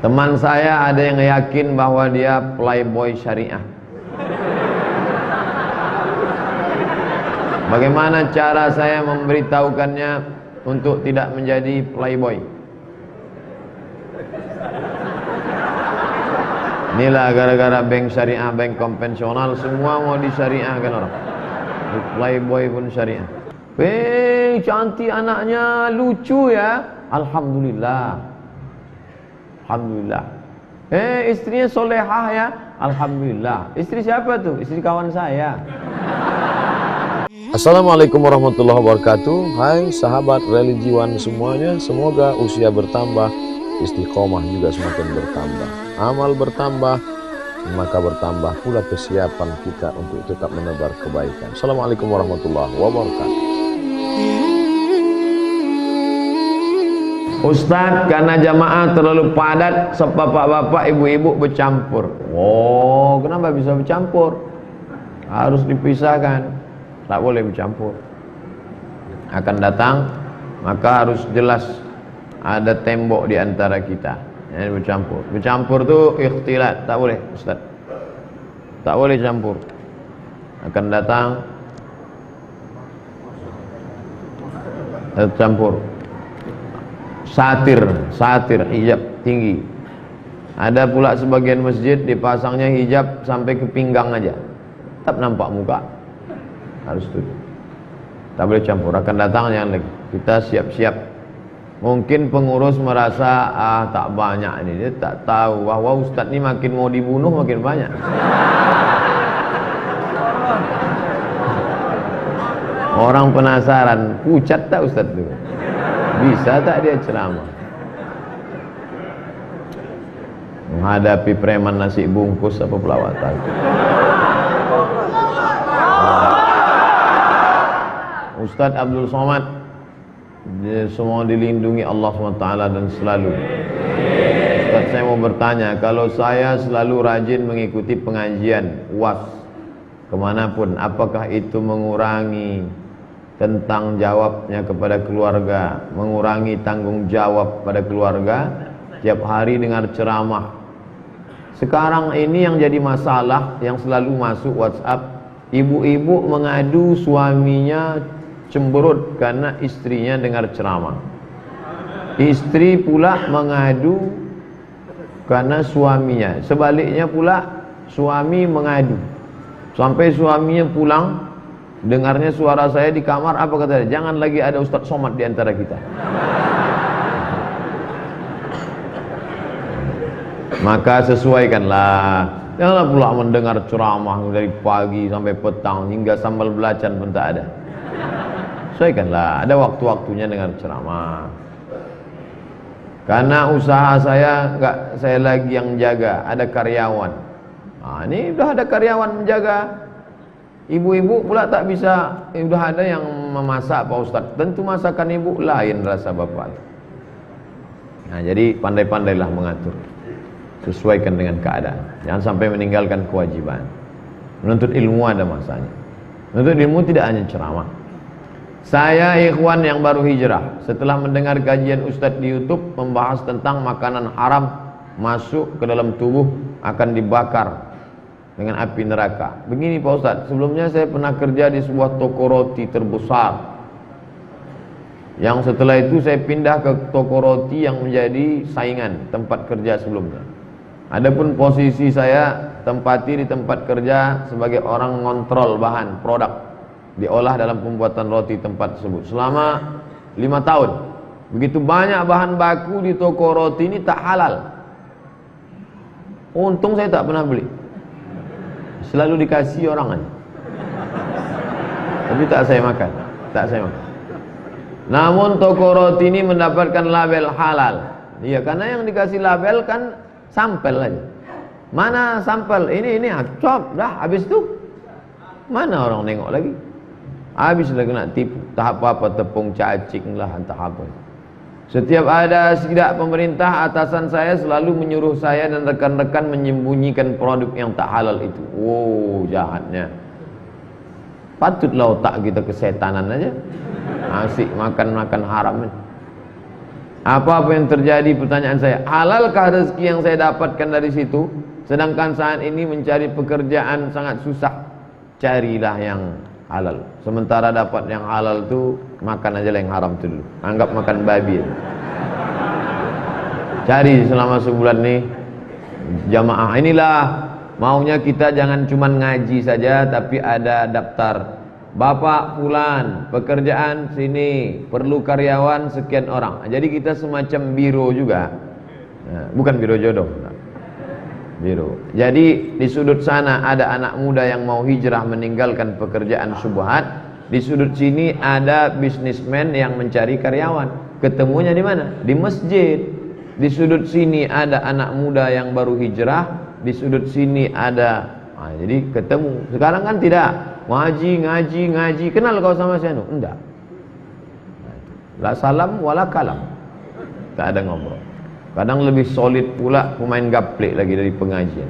Teman saya ada yang yakin bahwa dia playboy syariah. Bagaimana cara saya memberitahukannya untuk tidak menjadi playboy? Inilah gara-gara bank syariah, bank konvensional semua mau disyariahkan orang. Playboy pun syariah. Cantik anaknya, lucu ya. Alhamdulillah. Alhamdulillah. Istrinya solehah ya. Alhamdulillah. Istri siapa tuh? Istri kawan saya. Assalamualaikum warahmatullahi wabarakatuh. Hai sahabat religiwan semuanya, semoga usia bertambah, istiqomah juga semakin bertambah, amal bertambah, maka bertambah pula kesiapan kita untuk tetap menebar kebaikan. Assalamualaikum warahmatullahi wabarakatuh. Ustaz, karena jamaah terlalu padat, bapak-bapak, ibu-ibu bercampur. Oh, kenapa bisa bercampur? Harus dipisahkan. Tak boleh bercampur. Akan datang, maka harus jelas ada tembok di antara kita. Yang bercampur. Bercampur tuh ikhtilat, tak boleh, Ustaz. Tak boleh campur. Akan datang campur. Satir, hijab tinggi. Ada pula sebagian masjid dipasangnya hijab sampai ke pinggang aja, tetap nampak muka. Harus tuh, tak boleh campur. Akan datang yang lagi, kita siap-siap. Mungkin pengurus merasa tak banyak ini, dia tak tahu bahwa Ustadz ini makin mau dibunuh makin banyak. Orang penasaran, pucat tak Ustadz itu? Bisa tak dia ceramah? Menghadapi preman nasi bungkus apa pelawatan? Ustadz Abdul Somad, semua dilindungi Allah SWT dan selalu. Ustadz, saya mau bertanya, kalau saya selalu rajin mengikuti pengajian UAS kemanapun, apakah itu mengurangi tentang jawabnya kepada keluarga, mengurangi tanggung jawab pada keluarga, tiap hari dengar ceramah? Sekarang ini yang jadi masalah, yang selalu masuk WhatsApp, ibu-ibu mengadu suaminya cemberut karena istrinya dengar ceramah. Istri pula mengadu karena suaminya. Sebaliknya pula suami mengadu. Sampai suaminya pulang, dengarnya suara saya di kamar, apa kata dia? Jangan lagi ada Ustadz Somad di antara kita. Maka sesuaikanlah. Janganlah pula mendengar ceramah dari pagi sampai petang, hingga sambal belacan pun tak ada. Sesuaikanlah, ada waktu-waktunya dengar ceramah. Karena usaha saya enggak saya lagi yang jaga, ada karyawan. Ini udah ada karyawan menjaga. Ibu-ibu pula tak bisa, udah ada yang memasak Pak Ustaz. Tentu masakan ibu lain rasa bapak. Jadi pandai-pandailah mengatur, sesuaikan dengan keadaan. Jangan sampai meninggalkan kewajiban. Menuntut ilmu ada masanya. Menuntut ilmu tidak hanya ceramah. Saya ikhwan yang baru hijrah, setelah mendengar kajian Ustadz di YouTube membahas tentang makanan haram masuk ke dalam tubuh akan dibakar dengan api neraka. Begini Pak Ustadz, sebelumnya saya pernah kerja di sebuah toko roti terbesar, yang setelah itu saya pindah ke toko roti yang menjadi saingan tempat kerja sebelumnya. Adapun posisi saya tempati di tempat kerja sebagai orang ngontrol bahan produk diolah dalam pembuatan roti tempat tersebut selama 5 tahun. Begitu banyak bahan baku di toko roti ini tak halal. Untung saya tak pernah beli, selalu dikasih orang aja. Tapi tak saya makan. Namun toko roti ini mendapatkan label halal. Iya, karena yang dikasih label kan sampel aja. Mana sampel? Ini cop dah habis tu. Mana orang nengok lagi? Habis dah kena tipu. Tak apa-apa, tepung cacing lah, entah apa. Setiap ada sidak pemerintah, atasan saya selalu menyuruh saya dan rekan-rekan menyembunyikan produk yang tak halal itu. Oh, jahatnya. Patutlah otak kita kesetanan aja. Asyik makan haram. Apa yang terjadi? Pertanyaan saya, halalkah rezeki yang saya dapatkan dari situ? Sedangkan saat ini mencari pekerjaan sangat susah. Carilah yang halal. Sementara dapat yang halal tu, makan aja lah yang haram tu dulu. Anggap makan babi. Cari selama sebulan nih jamaah. Inilah maunya kita, jangan cuma ngaji saja, tapi ada daftar. Bapak fulan, pekerjaan sini, perlu karyawan sekian orang. Jadi kita semacam biro juga. Nah, bukan biro jodoh. Nah, biro. Jadi di sudut sana ada anak muda yang mau hijrah meninggalkan pekerjaan syubhat. Di sudut sini ada bisnismen yang mencari karyawan. Ketemunya di mana? Di masjid. Di sudut sini ada anak muda yang baru hijrah. Di sudut sini ada. Nah, jadi ketemu. Sekarang kan tidak. Ngaji. Kenal kau sama saya? Enggak. La salam wala kalam. Tak ada ngobrol. Kadang lebih solid pula pemain gaplek lagi dari pengajian.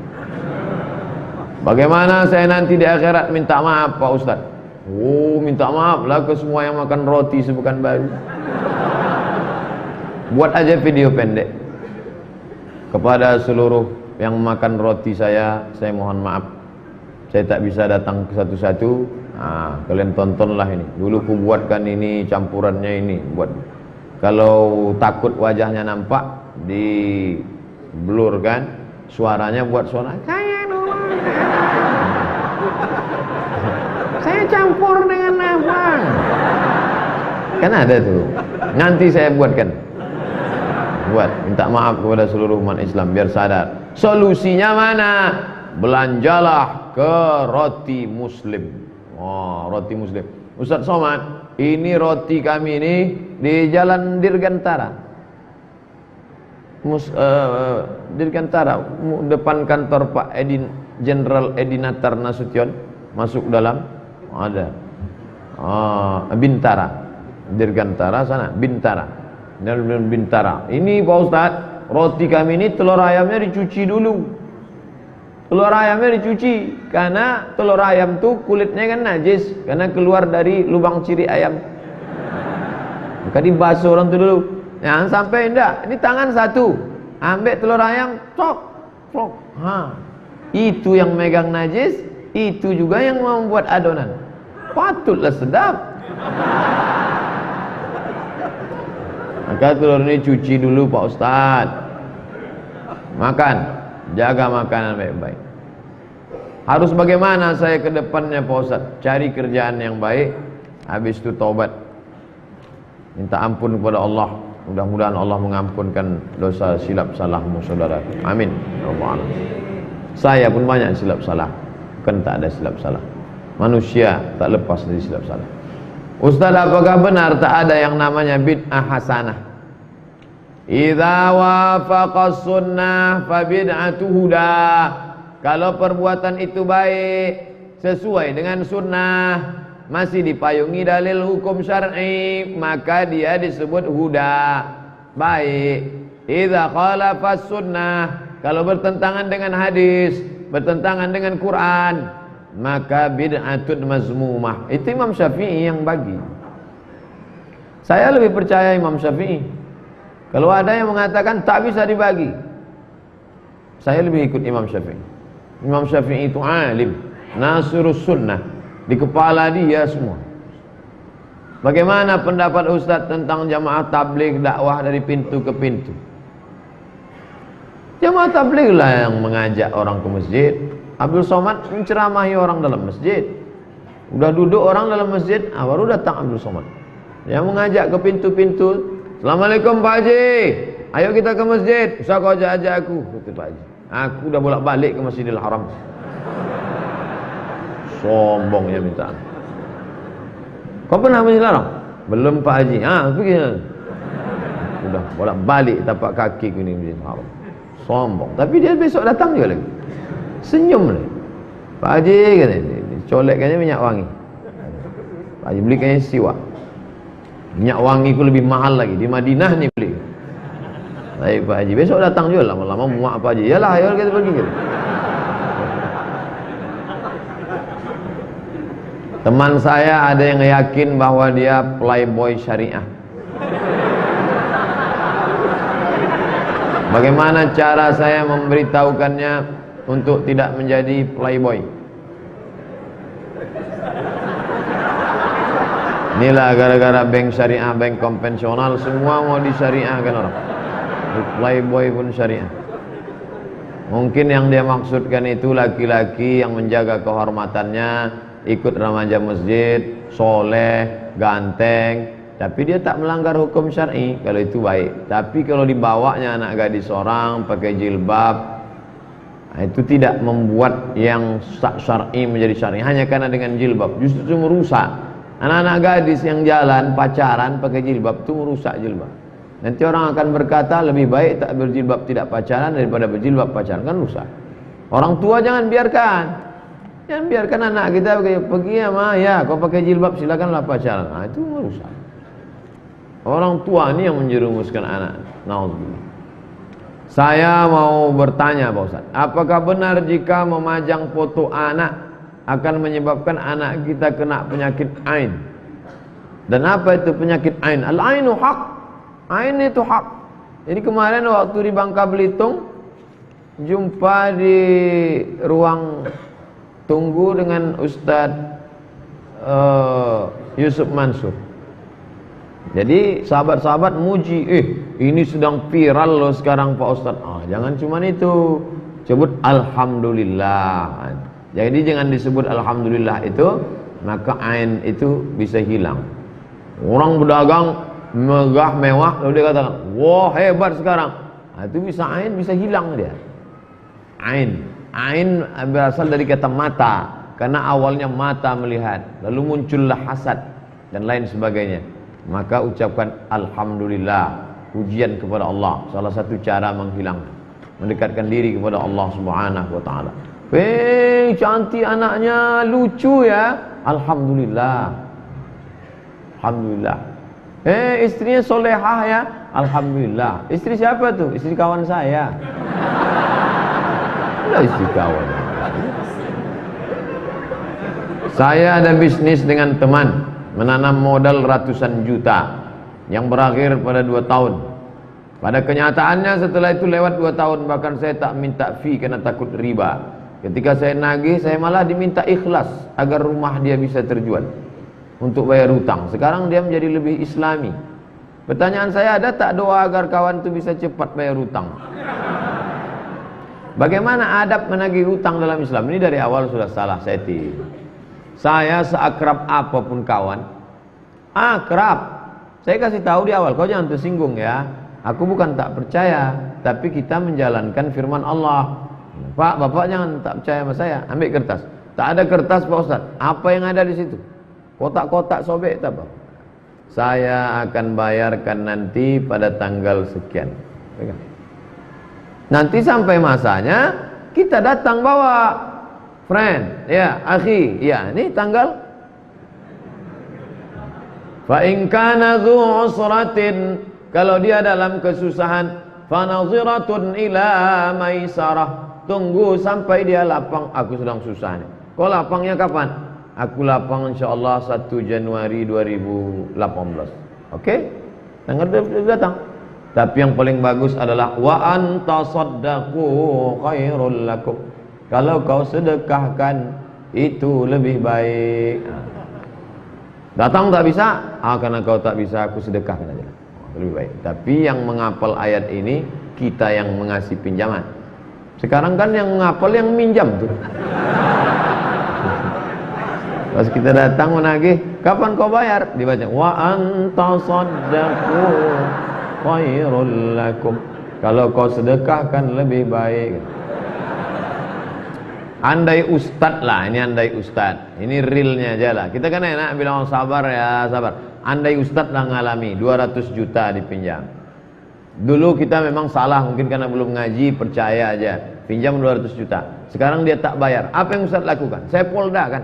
Bagaimana saya nanti di akhirat minta maaf Pak Ustaz? Oh, minta maaf lah ke semua yang makan roti sepekan baru. Buat aja video pendek. Kepada seluruh yang makan roti saya mohon maaf. Saya tak bisa datang ke satu-satu. Kalian tontonlah ini. Dulu ku buatkan ini, campurannya ini. Buat. Kalau takut wajahnya nampak, di blur kan, suaranya buat suara. Saya campur dengan abang. Kan ada tuh. Nanti saya buatkan. Minta maaf kepada seluruh umat Islam biar sadar. Solusinya mana? Belanjalah ke roti muslim. Roti muslim. Ustaz Somad, ini roti kami ini di Jalan Dirgantara. Dirgantara, depan kantor Pak Jenderal Edinatar Nasution. Masuk dalam ada Bintara. Dirgantara sana, Bintara. Bintara. Ini Pak Ustaz, roti kami ini telur ayamnya dicuci dulu. Telur ayamnya dicuci karena telur ayam tuh kulitnya kan najis karena keluar dari lubang ciri ayam. Maka dibasuh orang tuh dulu. Jangan sampai enggak. Ini tangan satu, ambil telur ayam, cok. Itu yang megang najis, itu juga yang membuat adonan. Patutlah sedap. Maka telur ini cuci dulu Pak Ustaz. Makan. Jaga makanan baik-baik. Harus bagaimana saya ke depannya Pak Ustaz? Cari kerjaan yang baik, habis itu taubat. Minta ampun kepada Allah. Mudah-mudahan Allah mengampunkan dosa silap salahmu saudara. Amin. Saya pun banyak silap salah. Bukan tak ada silap salah. Manusia tak lepas dari silap salah. Ustaz, apakah benar tak ada yang namanya bid'ah hasanah? Idza wafaqa sunnah fa bid'atu huda. Kalau perbuatan itu baik, sesuai dengan sunnah, masih dipayungi dalil hukum syar'i, maka dia disebut huda, baik. Idza khalafa sunnah, kalau bertentangan dengan hadis, bertentangan dengan Quran, maka bid'atun mazmumah. Itu Imam Syafi'i yang bagi. Saya lebih percaya Imam Syafi'i. Kalau ada yang mengatakan tak bisa dibagi, saya lebih ikut Imam Syafi'i. Imam Syafi'i itu alim, nasirus sunnah, di kepala dia semua. Bagaimana pendapat Ustaz tentang jamaah tabligh dakwah dari pintu ke pintu? Jamaah tabligh lah yang mengajak orang ke masjid. Abdul Somad menceramahi orang dalam masjid. Udah duduk orang dalam masjid, baru datang Abdul Somad. Yang mengajak ke pintu-pintu. Assalamualaikum Pak Haji, ayo kita ke masjid. Usah kau ajak aku, kata Pak Haji. Aku udah bolak-balik ke Masjidil Haram. Sombongnya minta. Kau pernah Masjidil Haram? Belum Pak Haji. Pergi. Udah bolak-balik tapak kaki ke Masjidil Haram. Sombong. Tapi dia besok datang juga lagi. Senyum lagi. Pak Haji kata, colekkannya minyak wangi. Pak Haji belikannya siwak. Minyak wangi ku lebih mahal lagi. Di Madinah nih beli. Baik Pak Haji, besok datang juga lama-lama muak Pak Haji. Yalah, ayo kita pergi gitu. Teman saya ada yang yakin bahwa dia playboy syariah. Bagaimana cara saya memberitahukannya untuk tidak menjadi playboy? Inilah gara-gara bank syariah, bank konvensional semua mau disyariahkan orang. Playboy pun syariah. Mungkin yang dia maksudkan itu laki-laki yang menjaga kehormatannya, ikut remaja masjid, soleh, ganteng, tapi dia tak melanggar hukum syar'i. Kalau itu baik. Tapi kalau dibawanya anak gadis orang pakai jilbab, itu tidak membuat yang syar'i menjadi syar'i hanya karena dengan jilbab, justru merusak. Anak-anak gadis yang jalan pacaran pakai jilbab itu merusak jilbab. Nanti orang akan berkata lebih baik tak berjilbab tidak pacaran daripada berjilbab pacaran, kan rusak. Orang tua jangan biarkan. Jangan biarkan anak kita pergi ya ma, ya kau pakai jilbab silakanlah pacaran. Nah, itu merusak. Orang tua ini yang menjerumuskan anak. Nauzubillah. Saya mau bertanya Pak Ustaz, apakah benar jika memajang foto anak akan menyebabkan anak kita kena penyakit ain? Dan apa itu penyakit ain? Al-ainu haq. Ain itu hak. Jadi kemarin waktu di Bangka Belitung jumpa di ruang tunggu dengan Ustadz Yusuf Mansur. Jadi sahabat-sahabat muji, ini sedang viral loh sekarang Pak Ustadz. Jangan cuma itu, sebut Alhamdulillah. Jadi jangan disebut Alhamdulillah itu, maka ain itu bisa hilang. Orang berdagang megah mewah, lalu dia katakan, wah hebat sekarang. Itu bisa ain, bisa hilang dia. Ain berasal dari kata mata, karena awalnya mata melihat, lalu muncullah hasad dan lain sebagainya. Maka ucapkan Alhamdulillah, pujian kepada Allah, salah satu cara menghilangkan, mendekatkan diri kepada Allah Subhanahu wa ta'ala. Cantik anaknya, lucu ya, Alhamdulillah. Alhamdulillah. Istrinya solehah ya, Alhamdulillah. Istri siapa tuh? Istri kawan saya. Istri kawan. Saya ada bisnis dengan teman, menanam modal ratusan juta yang berakhir pada 2 tahun. Pada kenyataannya setelah itu lewat 2 tahun, bahkan saya tak minta fee karena takut riba. Ketika saya nagih, saya malah diminta ikhlas agar rumah dia bisa terjual untuk bayar hutang. Sekarang dia menjadi lebih islami. Pertanyaan saya, ada tak doa agar kawan itu bisa cepat bayar hutang? Bagaimana adab menagih hutang dalam Islam? Ini dari awal sudah salah setting. Saya seakrab apapun kawan, akrab. Saya kasih tahu di awal, kau jangan tersinggung ya. Aku bukan tak percaya, tapi kita menjalankan firman Allah. Pak, bapak jangan tak percaya sama saya. Ambil kertas. Tak ada kertas Pak Ustaz. Apa yang ada di situ? Kotak-kotak sobek tak apa. Saya akan bayarkan nanti pada tanggal sekian. Nanti sampai masanya kita datang bawa friend, ya, akhi, ya, ini tanggal. Fa in kana dzu usratin, kalau dia dalam kesusahan, fa nadhiratun ila maisarah, tunggu sampai dia lapang. Aku sedang susah nih. Kau lapangnya kapan? Aku lapang insyaallah 1 Januari 2018. Oke? Tanggal datang. Tapi yang paling bagus adalah wa anta saddaqu khairul lakum. Kalau kau sedekahkan itu lebih baik. Datang tak bisa? Karena kau tak bisa, aku sedekahkan aja. Lebih baik. Tapi yang menghafal ayat ini kita yang mengasih pinjaman. Sekarang kan yang menghafal yang minjam tuh. Pas kita datang menagih, kapan kau bayar? Dibaca wa anta saddaqu khairul lakum. Kalau kau sedekahkan lebih baik. Andai ustad lah, ini andai ustad. Ini realnya aja lah. Kita kan enak bilang sabar ya, sabar. Andai ustad lah ngalami 200 juta dipinjam. Dulu kita memang salah, mungkin karena belum ngaji, percaya aja. Pinjam 200 juta. Sekarang dia tak bayar. Apa yang ustad lakukan? Saya polda kan.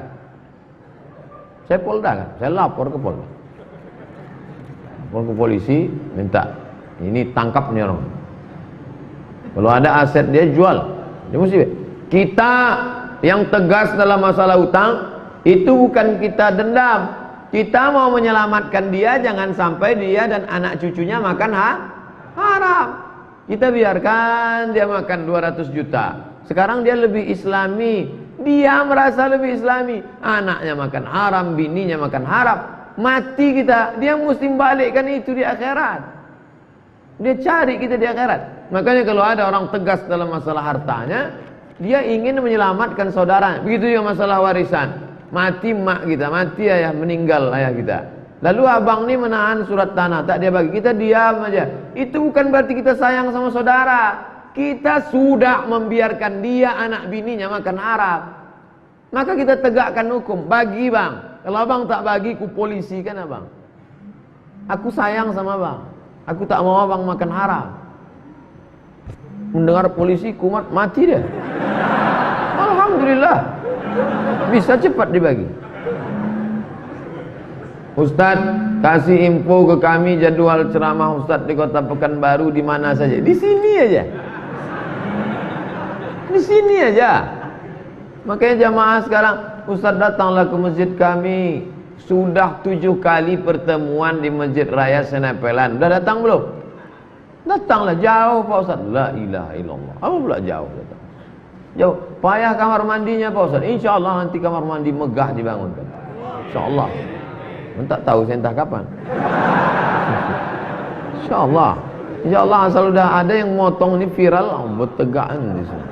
Saya lapor ke Polda. Lapor ke polisi, minta ini tangkap nih orang. Kalau ada aset dia jual. Dia mesti. Kita yang tegas dalam masalah hutang itu bukan kita dendam. Kita mau menyelamatkan dia, jangan sampai dia dan anak cucunya makan haram. Kita biarkan dia makan 200 juta. Sekarang dia lebih islami. Dia merasa lebih islami. Anaknya makan haram, bininya makan haram. Mati kita. Dia mesti balikkan itu di akhirat. Dia cari kita di akhirat. Makanya kalau ada orang tegas dalam masalah hartanya, dia ingin menyelamatkan saudara. Begitu juga masalah warisan. Mati mak kita, mati ayah, meninggal ayah kita. Lalu abang ini menahan surat tanah, tak dia bagi, kita diam aja. Itu bukan berarti kita sayang sama saudara. Kita sudah membiarkan dia anak bininya makan haram. Maka kita tegakkan hukum, bagi bang. Kalau abang tak bagi, ku polisi kan abang. Aku sayang sama abang. Aku tak mau abang makan haram. Mendengar polisi kumat, mati dia. Alhamdulillah, bisa cepat dibagi. Ustaz, kasih info ke kami jadwal ceramah Ustaz di Kota Pekanbaru di mana saja. Di sini aja. Di sini aja. Makanya jamaah sekarang, Ustaz datanglah ke masjid kami. Sudah 7 kali pertemuan di Masjid Raya Senepelan. Sudah datang belum? Datanglah, jauh Pak Ustaz. La ilaha illallah. Apa pula jauh datang? Jauh. Payah kamar mandinya Pak Ustaz. InsyaAllah nanti kamar mandi megah dibangunkan. InsyaAllah. Tak tahu saya entah kapan. InsyaAllah. InsyaAllah asal sudah ada yang motong ini viral, bertegaan di sini.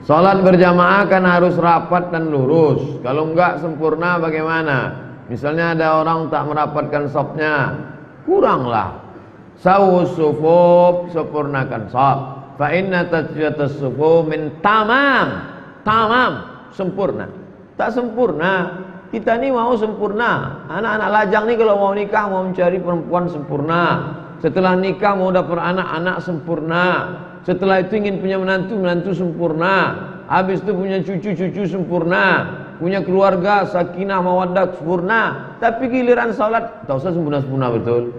Salat berjamaah kan harus rapat dan lurus. Kalau enggak sempurna bagaimana? Misalnya ada orang tak merapatkan safnya, kuranglah. Sawus sufuf, sempurnakan saf. Fa inna tasfiyatus sufuf min tamam. Tamam, sempurna. Tak sempurna. Kita ni mau sempurna. Anak-anak lajang ni kalau mau nikah, mau mencari perempuan sempurna. Setelah nikah mau dapat anak-anak sempurna. Setelah itu ingin punya menantu sempurna. Habis itu punya cucu sempurna. Punya keluarga, sakinah, mawaddah sempurna. Tapi giliran salat, tak usah sempurna-sempurna betul.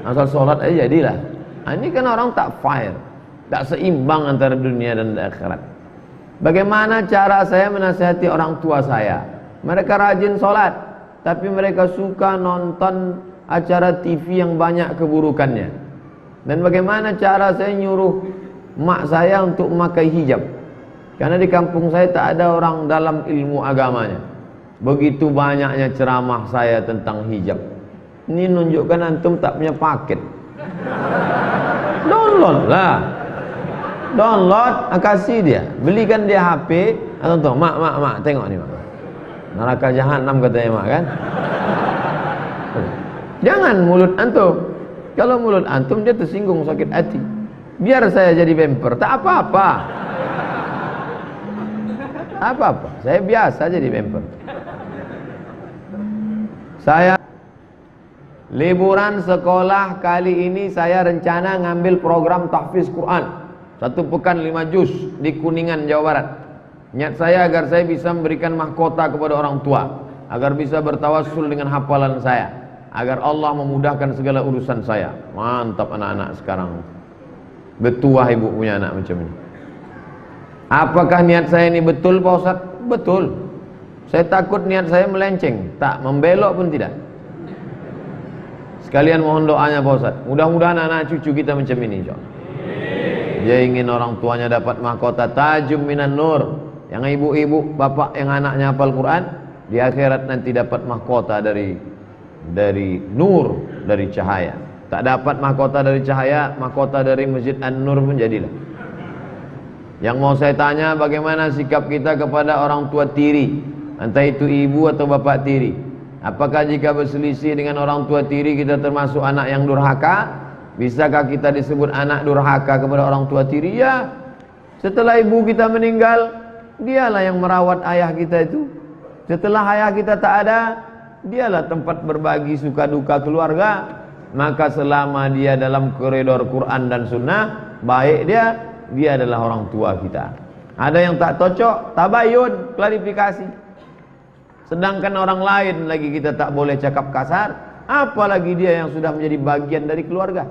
Asal salat aja jadilah. Ini kan orang tak fair, tak seimbang antara dunia dan akhirat. Bagaimana cara saya menasihati orang tua saya? Mereka rajin sholat, tapi mereka suka nonton acara TV yang banyak keburukannya. Dan bagaimana cara saya nyuruh mak saya untuk memakai hijab? Karena di kampung saya tak ada orang dalam ilmu agamanya. Begitu banyaknya ceramah saya tentang hijab. Ini nunjukkan antum tak punya paket. Download lah. Download, kasih dia. Belikan dia HP. Atau mak, tengok ni mak. Neraka jahanam katanya mak kan. Jangan mulut antum. Kalau mulut antum dia tersinggung, sakit hati. Biar saya jadi bemper, tak apa-apa. Apa-apa, saya biasa jadi bemper. Saya liburan sekolah kali ini saya rencana ngambil program tahfiz Quran 1 pekan 5 juz di Kuningan, Jawa Barat. Niat saya agar saya bisa memberikan mahkota kepada orang tua, agar bisa bertawassul dengan hafalan saya, agar Allah memudahkan segala urusan saya. Mantap anak-anak sekarang. Betuah ibu punya anak macam ini. Apakah niat saya ini betul Pak Ustaz? Betul. Saya takut niat saya melenceng, tak membelok pun tidak. Sekalian mohon doanya Pak Ustaz. Mudah-mudahan anak cucu kita macam ini insyaallah. Dia ingin orang tuanya dapat mahkota tajum minan nur. Yang ibu-ibu, bapak yang anaknya hafal Quran, di akhirat nanti dapat mahkota dari nur, dari cahaya. Tak dapat mahkota dari cahaya, mahkota dari Masjid An-Nur pun jadilah. Yang mau saya tanya, bagaimana sikap kita kepada orang tua tiri, entah itu ibu atau bapak tiri? Apakah jika berselisih dengan orang tua tiri kita termasuk anak yang durhaka? Bisakah kita disebut anak durhaka kepada orang tua tiri? Ya. Setelah ibu kita meninggal, dialah yang merawat ayah kita itu. Setelah ayah kita tak ada, dialah tempat berbagi suka duka keluarga. Maka selama dia dalam koridor Quran dan Sunnah, baik dia adalah orang tua kita. Ada yang tak cocok, tabayun, klarifikasi. Sedangkan orang lain lagi kita tak boleh cakap kasar, apalagi dia yang sudah menjadi bagian dari keluarga.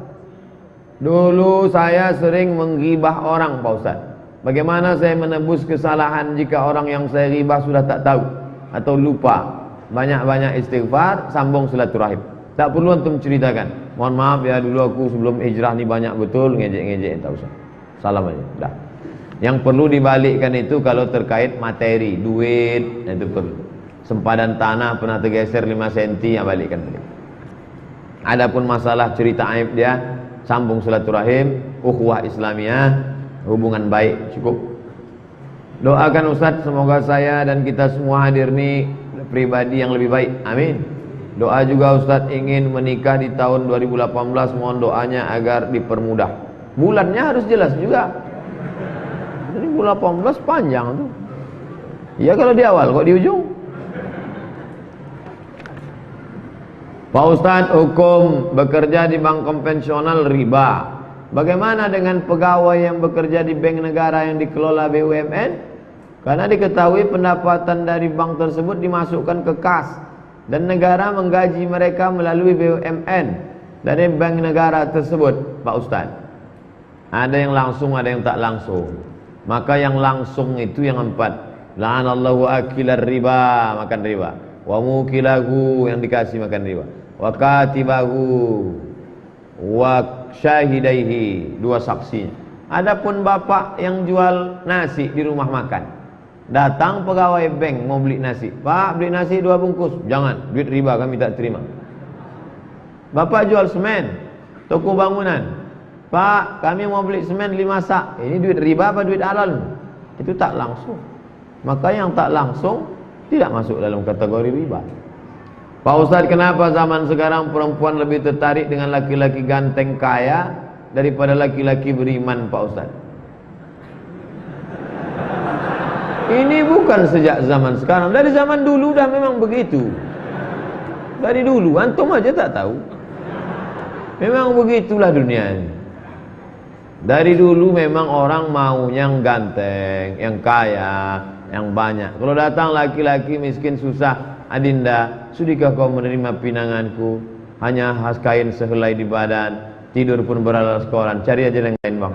Dulu saya sering menggibah orang Pak Ustaz. Bagaimana saya menebus kesalahan jika orang yang saya ghibah sudah tak tahu atau lupa? Banyak-banyak istighfar, sambung silaturahim. Tak perlu antum ceritakan. Mohon maaf ya, dulu aku sebelum hijrah nih banyak betul ngejek-ngejek, tak usah. Salam aja, dah. Yang perlu dibalikkan itu kalau terkait materi, duit, itu perlu. Sempadan tanah pernah tergeser 5 cm, ya balikkan balik. Adapun masalah cerita aib dia, sambung silaturahim, ukhuwah Islamiyah, hubungan baik, cukup. Doakan Ustadz, semoga saya dan kita semua hadir nih pribadi yang lebih baik, amin. Doa juga Ustadz ingin menikah di tahun 2018, mohon doanya agar dipermudah. Bulannya harus jelas juga. 2018 panjang tuh. Ya kalau di awal, kok di ujung? Pak Ustadz, hukum bekerja di bank konvensional riba. Bagaimana dengan pegawai yang bekerja di bank negara yang dikelola BUMN? Karena diketahui pendapatan dari bank tersebut dimasukkan ke kas dan negara menggaji mereka melalui BUMN dari bank negara tersebut, Pak Ustadz. Ada yang langsung, ada yang tak langsung. Maka yang langsung itu yang 4. La'anallahu akilar riba, makan riba. Wa mukilahu, yang dikasih makan riba. Wa katibahu, wa syahidaihi, 2 saksinya. Adapun bapak yang jual nasi di rumah makan, datang pegawai bank mau beli nasi. Pak, beli nasi 2 bungkus. Jangan, duit riba kami tak terima. Bapak jual semen, toko bangunan. Pak, kami mau beli semen 5 sak. Ini duit riba apa duit halal? Itu tak langsung. Maka yang tak langsung tidak masuk dalam kategori riba. Pak Ustadz, kenapa zaman sekarang perempuan lebih tertarik dengan laki-laki ganteng kaya daripada laki-laki beriman, Pak Ustadz? Ini bukan sejak zaman sekarang, dari zaman dulu dah memang begitu. Dari dulu, antum aja tak tahu. Memang begitulah dunia ini. Dari dulu memang orang mau yang ganteng, yang kaya, yang banyak. Kalau datang laki-laki miskin susah, adinda, sudikah kau menerima pinanganku? Hanya khas kain sehelai di badan, tidur pun beralas koran. Cari aja yang lain bang.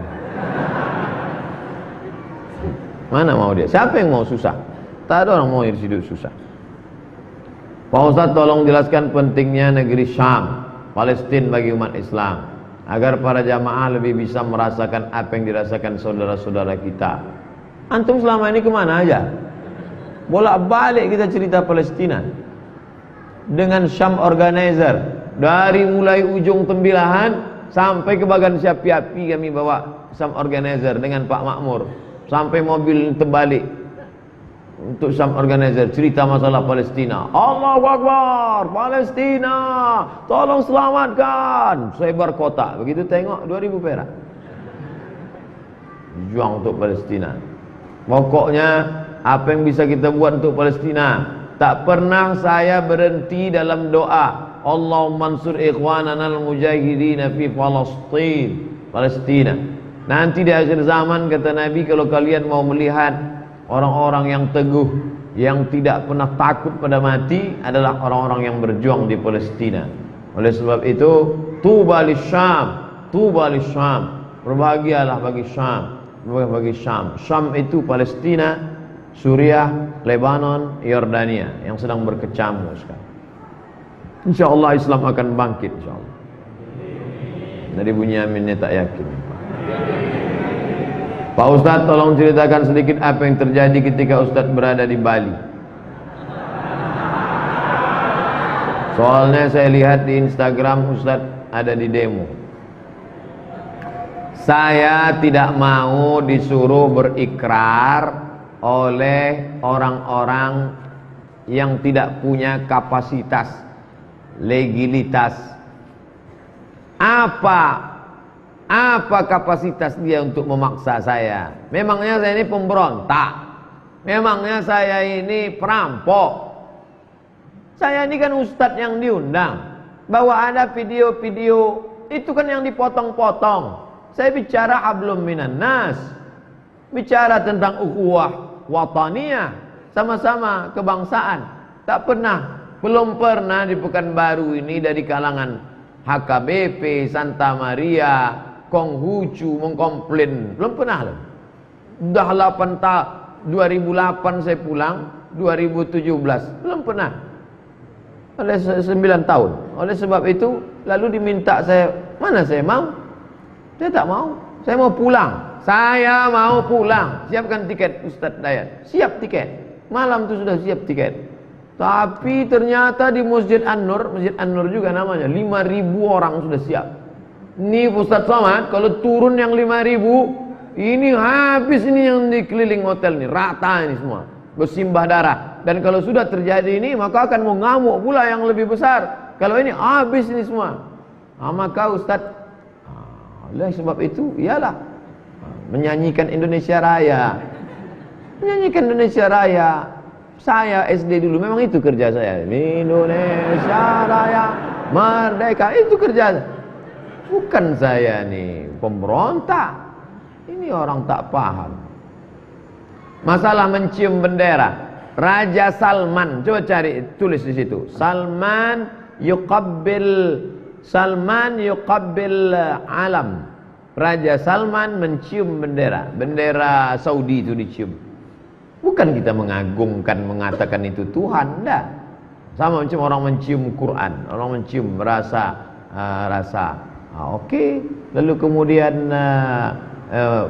Mana mau dia? Siapa yang mau susah? Tak ada orang mau hidup susah. Pak Ustadz, tolong jelaskan pentingnya negeri Syam, Palestina bagi umat Islam, agar para jamaah lebih bisa merasakan apa yang dirasakan saudara-saudara kita. Antum selama ini kemana aja? Bolak-balik kita cerita Palestina dengan Syam Organizer. Dari mulai ujung Tembilahan sampai ke Bagan Syapi-api kami bawa Syam Organizer dengan Pak Makmur. Sampai mobil terbalik untuk Syam Organizer, cerita masalah Palestina. Allahu Akbar, Palestina, tolong selamatkan. Sebar kota, begitu tengok 2000 perak. Juang untuk Palestina. Pokoknya apa yang bisa kita buat untuk Palestina. Tak pernah saya berhenti dalam doa. Allahumma ansur ikhwanana al-mujahidin fi Palestina. Nanti di akhir zaman kata Nabi, kalau kalian mau melihat orang-orang yang teguh, yang tidak pernah takut pada mati, adalah orang-orang yang berjuang di Palestina. Oleh sebab itu, tuba lisyam, tuba lisyam, berbahagialah bagi Syam, bagi Syam. Syam itu Palestina, Suriah, Lebanon, Yordania yang sedang berkecamuk sekarang. InsyaAllah Islam akan bangkit, insyaAllah. Dari Bunyaminnya tak yakin. Pak Ustadz, tolong ceritakan sedikit apa yang terjadi ketika Ustadz berada di Bali. Soalnya saya lihat di Instagram Ustadz ada di demo. Saya tidak mau disuruh berikrar oleh orang-orang yang tidak punya kapasitas, legalitas. Apa kapasitas dia untuk memaksa saya? Memangnya saya ini pemberontak? Memangnya saya ini perampok? Saya ini kan ustadz yang diundang. Bahwa ada video-video itu kan yang dipotong-potong. Saya bicara hablum minan nas, bicara tentang ukhuwah wataniyah, sama-sama kebangsaan. Tak pernah, belum pernah di Pekanbaru ini dari kalangan HKBP, Santa Maria, Konghucu mengkomplain. Belum pernah loh. Udah 2008 saya pulang, 2017 belum pernah. oleh 9 tahun. Oleh sebab itu lalu diminta saya, mana saya mau? Saya tak mau. Saya mau pulang. Saya mau pulang. Siapkan tiket Ustaz Dayat. Siap tiket. Malam itu sudah siap tiket. Tapi ternyata di Masjid An-Nur juga namanya, 5.000 orang sudah siap. Ini Ustaz Somad, kalau turun yang 5.000, ini habis ini yang dikeliling hotel ini, rata ini semua, bersimbah darah. Dan kalau sudah terjadi ini, maka akan mau ngamuk pula yang lebih besar. Kalau ini habis ini semua. Maka Ustaz, oleh sebab itu, ialah menyanyikan Indonesia Raya. Menyanyikan Indonesia Raya. Saya SD dulu memang itu kerja saya. Indonesia Raya Merdeka, itu kerja. Bukan saya nih pemberontak. Ini orang tak paham. Masalah mencium bendera. Raja Salman, coba cari, tulis di situ. Salman yuqabbil alam. Raja Salman mencium bendera. Bendera Saudi itu dicium. Bukan kita mengagungkan, mengatakan itu Tuhan, enggak. Sama macam orang mencium Quran, orang mencium rasa. Oke. Lalu kemudian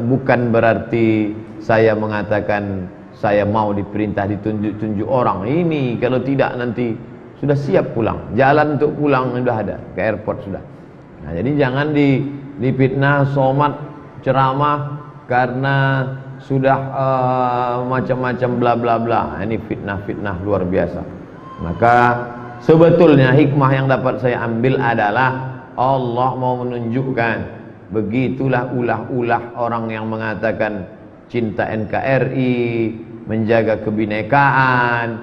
bukan berarti saya mengatakan saya mau diperintah ditunjuk-tunjuk orang. Ini kalau tidak nanti sudah siap pulang. Jalan untuk pulang sudah ada, ke airport sudah. Nah, jadi jangan difitnah somat ceramah karena sudah macam-macam bla bla bla. Ini fitnah-fitnah luar biasa. Maka sebetulnya hikmah yang dapat saya ambil adalah Allah mau menunjukkan, begitulah ulah-ulah orang yang mengatakan cinta NKRI, menjaga kebinekaan,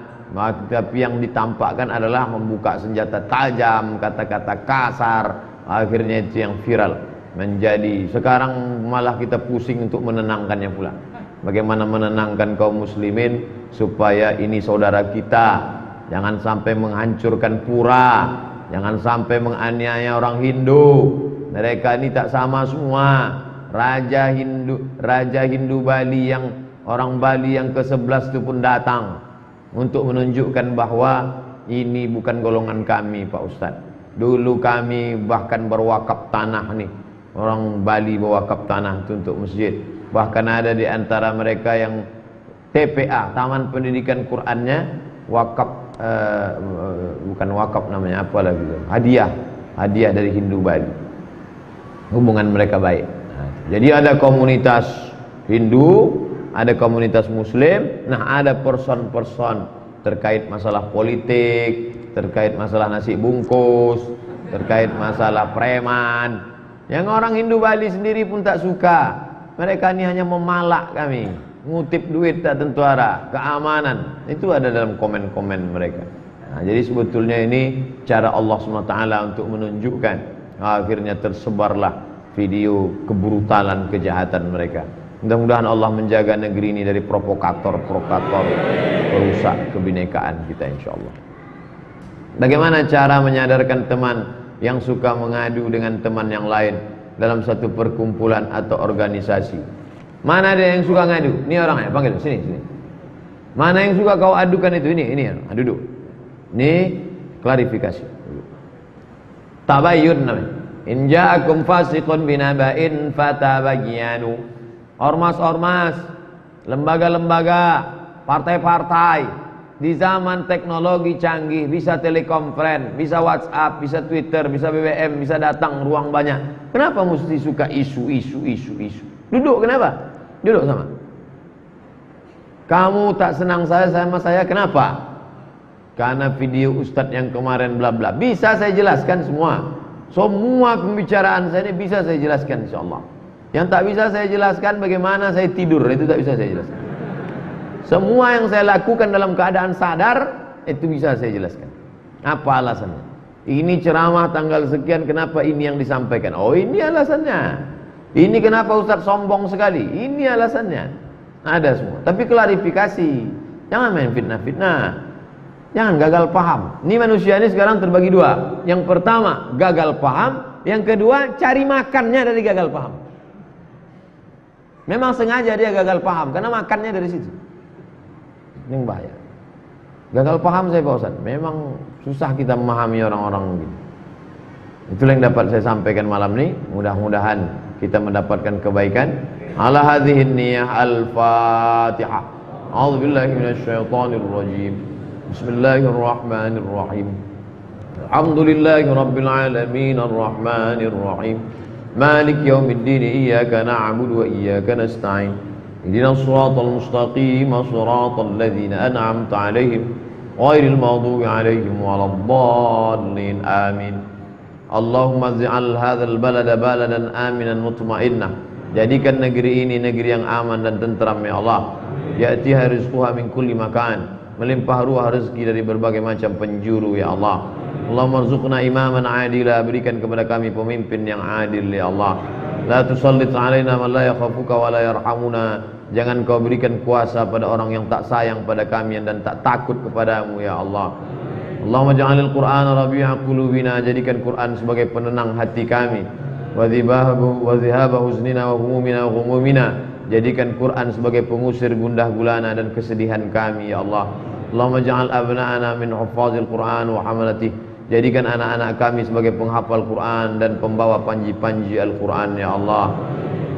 tapi yang ditampakkan adalah membuka senjata tajam, kata-kata kasar. Akhirnya itu yang viral menjadi. Sekarang malah kita pusing untuk menenangkannya pula. Bagaimana menenangkan kaum muslimin supaya ini saudara kita, jangan sampai menghancurkan pura, jangan sampai menganiaya orang Hindu. Mereka ini tak sama semua. Raja Hindu Bali, yang orang Bali yang ke-11 itu pun datang untuk menunjukkan bahwa ini bukan golongan kami, Pak Ustadz. Dulu kami bahkan berwakaf tanah nih. Orang Bali berwakaf tanah itu untuk masjid. Bahkan ada di antara mereka yang TPA, Taman Pendidikan Qur'annya, wakaf, bukan wakaf namanya, apa lagi, hadiah dari Hindu Bali. Hubungan mereka baik. Nah, jadi ada komunitas Hindu, ada komunitas Muslim. Nah, ada person-person terkait masalah politik, terkait masalah nasi bungkus, terkait masalah preman. Yang orang Hindu Bali sendiri pun tak suka. Mereka ini hanya memalak kami, ngutip duit tak tentu arah, keamanan. Itu ada dalam komen-komen mereka. Nah, jadi sebetulnya ini cara Allah SWT untuk menunjukkan. Akhirnya tersebarlah video kebrutalan, kejahatan mereka. Mudah-mudahan Allah menjaga negeri ini dari provokator-provokator perusak kebinekaan kita, insyaallah. Bagaimana cara menyadarkan teman yang suka mengadu dengan teman yang lain dalam satu perkumpulan atau organisasi? Mana ada yang suka ngadu? Ini orangnya, panggil sini. Mana yang suka kau adukan itu? Ini, duduk. Ini klarifikasi. Tabayyun namanya. In ja'akum fasiqun binaba'in fatabayyanu. Ormas-ormas, lembaga-lembaga, partai-partai di zaman teknologi canggih, bisa telekonferen, bisa WhatsApp, bisa Twitter, bisa BBM, bisa datang ruang banyak. Kenapa mesti suka isu? Duduk, kenapa? Duduk sama. Kamu tak senang sama saya, kenapa? Karena video Ustadz yang kemarin bla bla. Bisa saya jelaskan semua. Semua pembicaraan saya ini bisa saya jelaskan, insyaallah. Yang tak bisa saya jelaskan bagaimana saya tidur, itu tak bisa saya jelaskan. Semua yang saya lakukan dalam keadaan sadar, itu bisa saya jelaskan. Apa alasannya? Ini ceramah tanggal sekian, kenapa ini yang disampaikan? Oh, ini alasannya. Ini kenapa Ustadz sombong sekali? Ini alasannya. Ada semua. Tapi klarifikasi. Jangan main fitnah-fitnah. Jangan gagal paham. Ini manusia ini sekarang terbagi dua. Yang pertama, gagal paham. Yang kedua, cari makannya dari gagal paham. Memang sengaja dia gagal paham karena makannya dari situ. Ini bahaya. Gagal paham saya Pak Ustaz. Memang Susah kita memahami orang-orang gitu. Itulah yang dapat saya sampaikan malam ini. Mudah-mudahan kita mendapatkan kebaikan. Ala hadhihi niyyah al-Fatihah. A'udzubillahi minasyaitonir rajim. Bismillahirrahmanirrahim. Alhamdulillahi rabbil alamin arrahmanir rahim. Malik yaumiddin iyyaka na'budu wa iyyaka nasta'in. Ihdinas siratal mustaqim siratal ladzina an'amta 'alaihim ghairil maghdubi 'alaihim waladdallin. Amin. Allahumma ij'al hadzal balada baladan aminan mutmainnah. Jadikan negeri ini negeri yang aman dan tentram ya Allah. Ya'tiha rizquha min kulli makan. Melimpah ruah rezeki dari berbagai macam penjuru ya Allah. Allahumma rzuqna imaman adila. Berikan kepada kami pemimpin yang adil ya Allah. La tusallit alaina man la yakhafuka wa la yarhamuna. Jangan kau berikan kuasa pada orang yang tak sayang pada kami dan tak takut kepadamu ya Allah. Allahumma ja'alil Qur'ana rabi'a qulubina. Jadikan Quran sebagai penenang hati kami. Wa dhihaba huznina wa humumina wa humumina. Jadikan Quran sebagai pengusir gundah gulana dan kesedihan kami ya Allah. Allahumma ja'al abna'ana min huffazil Qur'an wa hamalatih. Jadikan anak-anak kami sebagai penghafal Quran dan pembawa panji-panji Al-Quran ya Allah.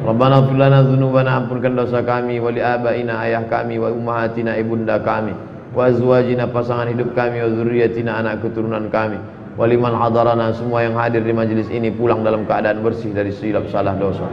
Rabbana ighfir lana dzunubana. Ampunkan dosa kami, wa li abaina, ayah kami, wa ummahatina, ibunda kami, wa azwajina, pasangan hidup kami, wa dzurriyyatina, anak keturunan kami, wa liman hadarana, semua yang hadir di majelis ini pulang dalam keadaan bersih dari silap salah dosa.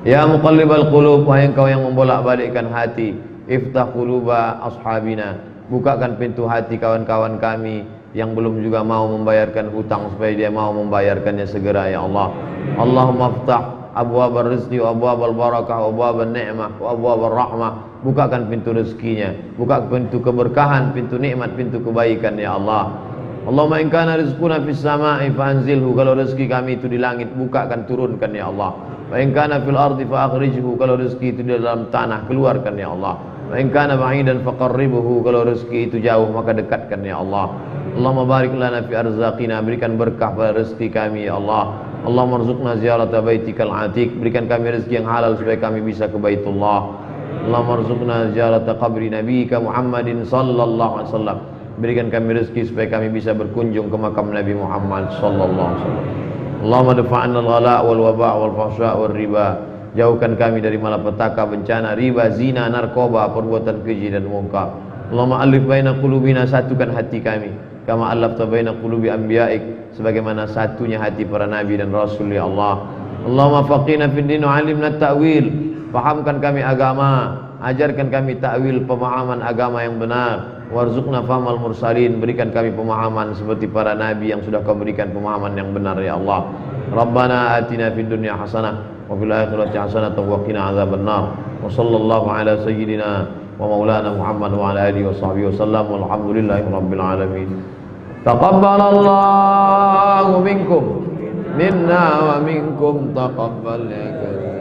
Ya muqallibal qulub, wahai engkau yang membolak-balikkan hati, iftah quluba ashabina. Bukakan pintu hati kawan-kawan kami yang belum juga mau membayarkan hutang supaya dia mau membayarkannya segera ya Allah. Allahumma iftah abwabar rizqi wa abwabal barakah wa abwaban ni'mah wa abwabar rahmah. Bukakan pintu rezekinya, buka pintu keberkahan, pintu nikmat, pintu kebaikan ya Allah. Allahumma in kana rizquna fis sama'i fanzilhu. Kalau rezeki kami itu di langit, bukakan, turunkan ya Allah. Wa in kana fil ardi fa akhrijhu. Kalau rezeki itu di dalam tanah, keluarkan ya Allah. Wa in kana ba'idan faqarribhu. Kalau rezeki itu jauh, maka dekatkan ya Allah. Allahumma barik lana fi arzaqina. Berikan berkah pada rezeki kami ya Allah. Allahumma rzuqna ziyarata baitikal atiq. Berikan kami rezeki yang halal supaya kami bisa ke Baitullah. Allahumma rzuqna ziyarata qabri nabiyyika Muhammadin sallallahu alaihi wasallam. Berikan kami rezeki supaya kami bisa berkunjung ke makam Nabi Muhammad sallallahu alaihi wasallam. Allahumma dafa'na al-ghala wal waba' wal fahsya' wal riba. Jauhkan kami dari malapetaka, bencana, riba, zina, narkoba, perbuatan keji dan munkar. Allahumma alif baina qulubina. Satukan hati kami kama alafta baina qulubi anbiya'ik. Sebagaimana satunya hati para nabi dan rasul ya Allah. Allahumma faqina fid din wa 'allimna ta'wil. Fahamkan kami agama, ajarkan kami ta'wil, pemahaman agama yang benar. Warzuqna fahmal mursalin. Berikan kami pemahaman seperti para nabi yang sudah kau berikan pemahaman yang benar ya Allah. Rabbana atina fid dunya hasanah wa fil akhirati hasanah wa qina adzabannar. Wa sallallahu ala sayyidina wa maulana Muhammad wa ala alihi wa sahbihi wasallam. Walhamdulillahi rabbil alamin. Taqabbalallahu minkum minna wa minkum taqabbal ya karim.